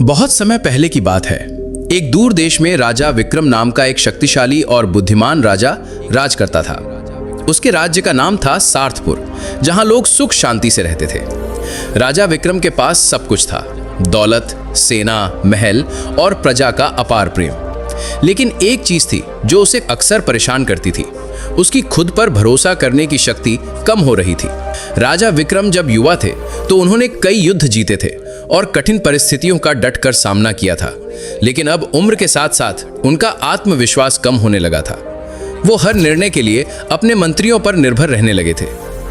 बहुत समय पहले की बात है। एक दूर देश में राजा विक्रम नाम का एक शक्तिशाली और बुद्धिमान राजा राज करता था। उसके राज्य का नाम था सार्थपुर, जहां लोग सुख शांति से रहते थे। राजा विक्रम के पास सब कुछ था, दौलत, सेना, महल और प्रजा का अपार प्रेम। लेकिन एक चीज थी जो उसे अक्सर परेशान करती थी। उसकी खुद पर भरोसा करने की शक्ति कम हो रही थी। राजा विक्रम जब युवा थे तो उन्होंने कई युद्ध जीते थे और कठिन परिस्थितियों का डटकर सामना किया था। लेकिन अब उम्र के साथ साथ उनका आत्मविश्वास कम होने लगा था। वो हर निर्णय के लिए अपने मंत्रियों पर निर्भर रहने लगे थे।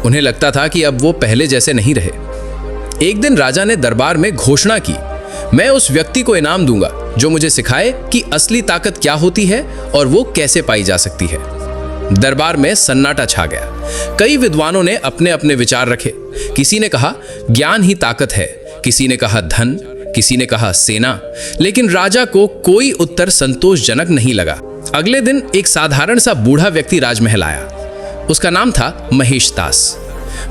उन्हें लगता था कि अब वो पहले जैसे नहीं रहे। एक दिन राजा ने दरबार में घोषणा की, मैं उस व्यक्ति को इनाम दूंगा जो मुझे सिखाए कि असली ताकत क्या होती है और वो कैसे पाई जा सकती है। दरबार में सन्नाटा छा गया। कई विद्वानों ने अपने अपने विचार रखे। किसी ने कहा ज्ञान ही ताकत है, किसी ने कहा धन, किसी ने कहा सेना। लेकिन राजा को कोई उत्तर संतोषजनक नहीं लगा। अगले दिन एक साधारण सा बूढ़ा व्यक्ति राजमहल आया। उसका नाम था महेश दास।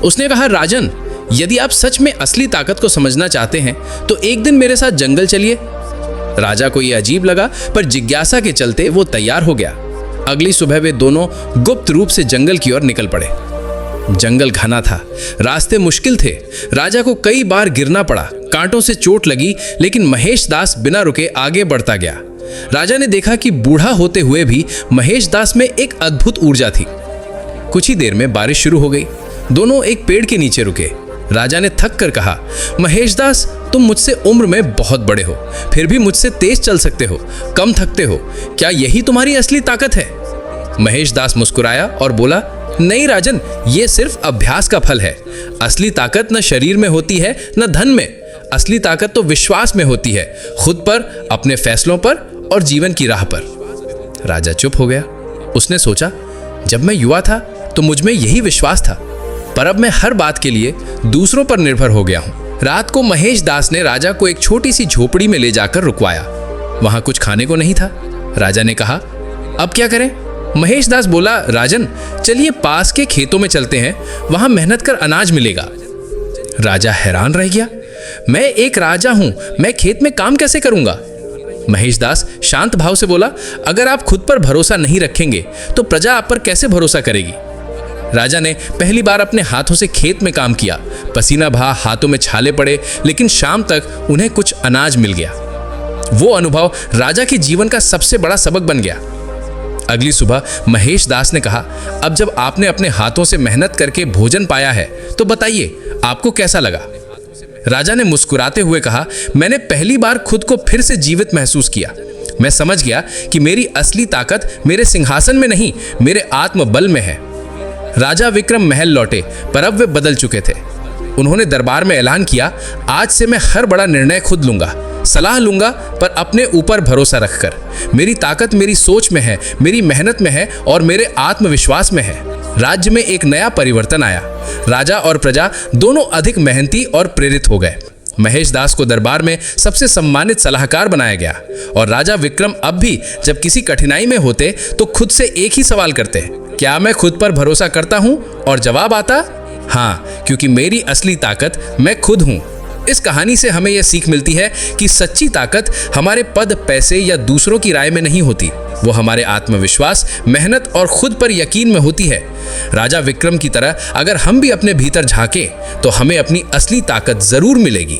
उसने कहा, राजन, यदि आप सच में असली ताकत को समझना चाहते हैं तो एक दिन मेरे साथ जंगल चलिए। राजा को यह अजीब लगा, पर जिज्ञासा के चलते वो तैयार हो गया। अगली सुबह वे दोनों गुप्त रूप से जंगल की ओर निकल पड़े। जंगल घना था, रास्ते मुश्किल थे। राजा को कई बार गिरना पड़ा, कांटों से चोट लगी, लेकिन महेश दास बिना रुके आगे बढ़ता गया। राजा ने देखा कि बूढ़ा होते हुए भी महेश दास में एक अद्भुत ऊर्जा थी। कुछ ही देर में बारिश शुरू हो गई। दोनों एक पेड़ के नीचे रुके। राजा ने थक कर कहा, महेश दास, तुम मुझसे उम्र में बहुत बड़े हो, फिर भी मुझसे तेज चल सकते हो, कम थकते हो। क्या यही तुम्हारी असली ताकत है? महेश दास मुस्कुराया और बोला, नहीं राजन, ये सिर्फ अभ्यास का फल है। असली ताकत न शरीर में होती है न धन में। असली ताकत तो विश्वास में होती है, खुद पर, अपने फैसलों पर और जीवन की राह पर। राजा चुप हो गया। उसने सोचा, जब मैं युवा था तो मुझ में यही विश्वास था, पर अब मैं हर बात के लिए दूसरों पर निर्भर हो गया हूं। रात को महेश दास ने राजा को एक छोटी सी झोपड़ी में ले जाकर रुकवाया। वहां कुछ खाने को नहीं था। राजा ने कहा, अब क्या करें? महेश दास बोला, राजन, चलिए पास के खेतों में चलते हैं, वहां मेहनत कर अनाज मिलेगा। राजा हैरान रह गया। मैं एक राजा हूं, मैं खेत में काम कैसे करूंगा? महेश दास शांत भाव से बोला, अगर आप खुद पर भरोसा नहीं रखेंगे तो प्रजा आप पर कैसे भरोसा करेगी? राजा ने पहली बार अपने हाथों से खेत में काम किया। पसीना बहा, हाथों में छाले पड़े, लेकिन शाम तक उन्हें कुछ अनाज मिल गया। वो अनुभव राजा के जीवन का सबसे बड़ा सबक बन गया। अगली सुबह महेश दास ने कहा, अब जब आपने अपने हाथों से मेहनत करके भोजन पाया है तो बताइए आपको कैसा लगा? राजा ने मुस्कुराते हुए कहा, मैंने पहली बार खुद को फिर से जीवित महसूस किया। मैं समझ गया कि मेरी असली ताकत मेरे सिंहासन में नहीं, मेरे आत्मबल में है। राजा विक्रम महल लौटे, पर अब वे बदल चुके थे। उन्होंने दरबार में ऐलान किया, आज से मैं हर बड़ा निर्णय खुद लूंगा, सलाह लूंगा, पर अपने ऊपर भरोसा रखकर। मेरी ताकत मेरी सोच में है, मेरी मेहनत में है और मेरे आत्मविश्वास में है। राज्य में एक नया परिवर्तन आया। राजा और प्रजा दोनों अधिक मेहनती और प्रेरित हो गए। महेश दास को दरबार में सबसे सम्मानित सलाहकार बनाया गया और राजा विक्रम अब भी जब किसी कठिनाई में होते तो खुद से एक ही सवाल करते, क्या मैं खुद पर भरोसा करता हूं? और जवाब आता, हाँ, क्योंकि मेरी असली ताकत मैं खुद हूं। इस कहानी से हमें यह सीख मिलती है कि सच्ची ताकत हमारे पद, पैसे या दूसरों की राय में नहीं होती। वो हमारे आत्मविश्वास, मेहनत और खुद पर यकीन में होती है। राजा विक्रम की तरह अगर हम भी अपने भीतर झांकें तो हमें अपनी असली ताकत जरूर मिलेगी।